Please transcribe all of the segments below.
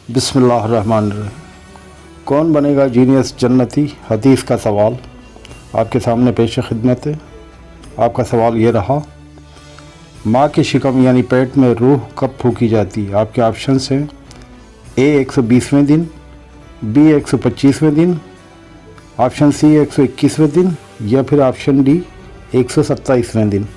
बिस्मिल्लाह रहमान रहीम। कौन बनेगा जीनियस जन्नती, हदीस का सवाल आपके सामने पेश खिदमत है। आपका सवाल ये रहा, माँ के शिकम यानी पेट में रूह कब फूकी जाती है। आपके ऑप्शंस हैं ए 120वें दिन, बी 125वें दिन, ऑप्शन सी 121वें दिन या फिर ऑप्शन डी 127वें दिन।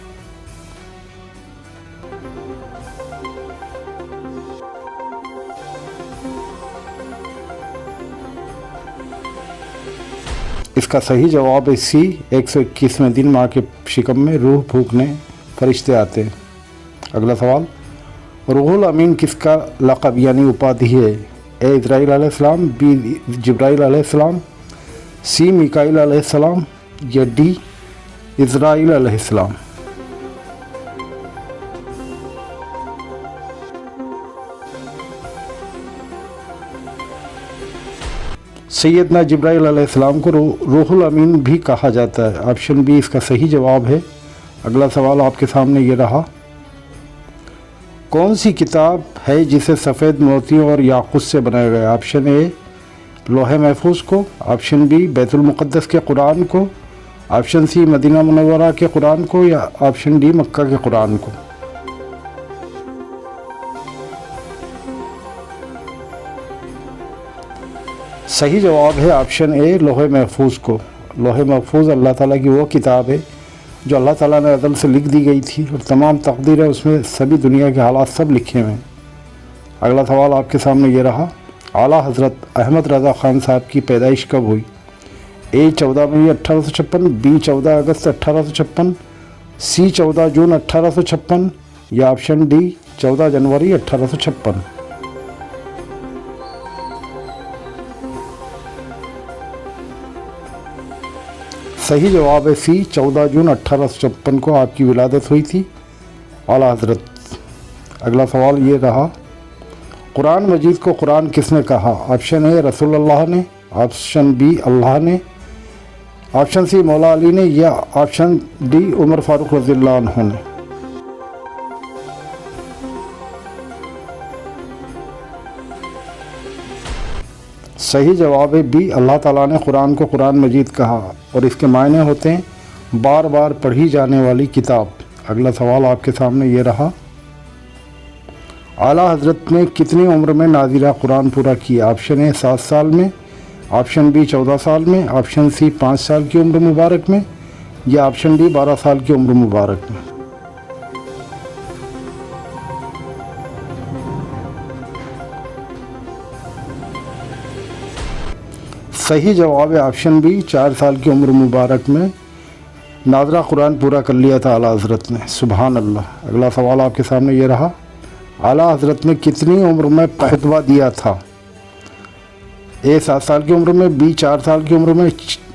इसका सही जवाब है सी 121वें दिन माँ के शिकम में रूह फूकने फरिश्ते आते हैं। अगला सवाल, रूहुल अमीन किसका लक़ब यानी उपाधि है। ए इज़राइल अलैहिस्सलाम, बी जिब्राइल अलैहिस्सलाम, सी मिकाईल अलैहिस्सलाम या डी इज़राइल अलैहिस्सलाम। सैयदना जिब्राइल अलैहिस्सलाम को रूहुल अमीन भी कहा जाता है। ऑप्शन बी इसका सही जवाब है। अगला सवाल आपके सामने ये रहा, कौन सी किताब है जिसे सफ़ेद मोतियों और याक़ूत से बनाया गया। ऑप्शन ए लोहे महफूज को, ऑप्शन बी बैतुल मुक़द्दस के कुरान को, ऑप्शन सी मदीना मुनव्वरा के कुरान को या ऑप्शन डी मक्का के कुरान को। सही जवाब है ऑप्शन ए लोहे महफूज को। लोहे महफूज अल्लाह ताला की वो किताब है जो अल्लाह ताला ने अज़ल से लिख दी गई थी और तमाम तकदीरें उसमें सभी दुनिया के हालात सब लिखे हुए हैं। अगला सवाल आपके सामने ये रहा, आला हज़रत अहमद रज़ा ख़ान साहब की पैदाइश कब हुई। ए 14 मई 1856, बी 14 अगस्त 1856, सी 14 जून 1856 या ऑप्शन डी 14 जनवरी 1856। सही जवाब है सी 14 जून 1856 को आपकी विलादत हुई थी आला हज़रत। अगला सवाल ये रहा, कुरान मजीद को कुरान किसने कहा। ऑप्शन ए रसूलुल्लाह ने, ऑप्शन बी अल्लाह ने, ऑप्शन सी मौला अली ने या ऑप्शन डी उमर फारूक रज़ियल्लाहु अन्हु ने। सही जवाब है बी अल्लाह ताला ने कुरान को कुरान मजीद कहा और इसके मायने होते हैं बार बार पढ़ी जाने वाली किताब। अगला सवाल आपके सामने ये रहा, आला हज़रत ने कितनी उम्र में नाज़िला कुरान पूरा किया। ऑप्शन ए 7 साल में, ऑप्शन बी 14 साल में, ऑप्शन सी 5 साल की उम्र मुबारक में या ऑप्शन डी 12 साल की उम्र मुबारक में। सही जवाब है ऑप्शन बी 4 साल की उम्र मुबारक में नाज़िला कुरान पूरा कर लिया था आला हज़रत ने। सुभान अल्लाह। अगला सवाल आपके सामने ये रहा, आला हज़रत ने कितनी उम्र में खुतबा दिया था। ए 7 साल की उम्र में, बी 4 साल की उम्र में,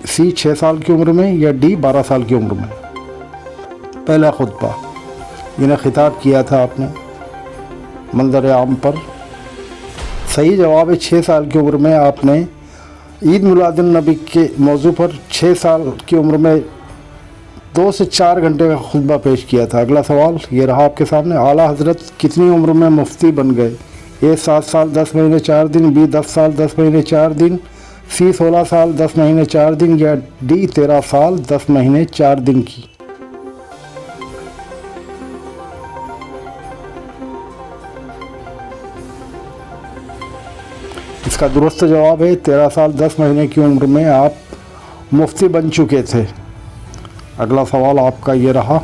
सी 6 साल की उम्र में या डी 12 साल की उम्र में। पहला खुतबा यानी खिताब किया था आपने मंज़र आम पर। सही जवाब है 6 साल की उम्र में आपने ईद मिलादुन नबी के मौजू पर 6 साल की उम्र में 2 से 4 घंटे का खुतबा पेश किया था। अगला सवाल ये रहा आपके सामने, आला हज़रत कितनी उम्र में मुफ्ती बन गए। ए 7 साल 10 महीने 4 दिन, बी 10 साल 10 महीने 4 दिन, सी 16 साल 10 महीने 4 दिन या डी 13 साल 10 महीने 4 दिन की। इसका दुरुस्त जवाब है 13 साल 10 महीने की उम्र में आप मुफ्ती बन चुके थे। अगला सवाल आपका ये रहा,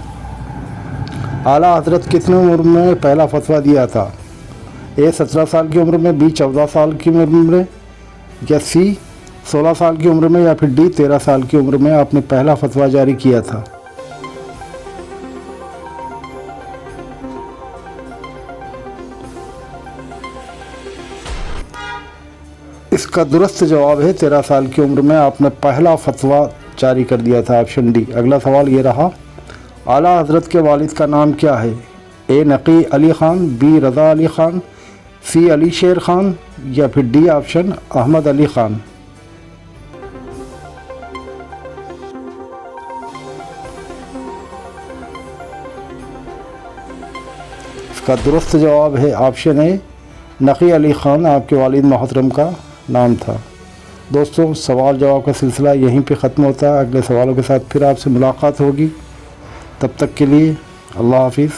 आला हज़रत कितनी उम्र में पहला फतवा दिया था। ए 17 साल की उम्र में, बी 14 साल की उम्र में या सी 16 साल की उम्र में या फिर डी 13 साल की उम्र में आपने पहला फतवा जारी किया था। इसका दुरुस्त जवाब है 13 साल की उम्र में आपने पहला फतवा जारी कर दिया था। Option D. अगला सवाल ये रहा, आला हज़रत के वालिद का नाम क्या है। ए नकी अली ख़ान, बी रज़ा अली ख़ान, सी अली शेर ख़ान या फिर डी ऑप्शन अहमद अली ख़ान। इसका दुरुस्त जवाब है ऑप्शन ए नकी अली ख़ान आपके वालिद मोहतरम का नाम था। दोस्तों, सवाल जवाब का सिलसिला यहीं पे ख़त्म होता है। अगले सवालों के साथ फिर आपसे मुलाकात होगी। तब तक के लिए अल्लाह हाफिज़।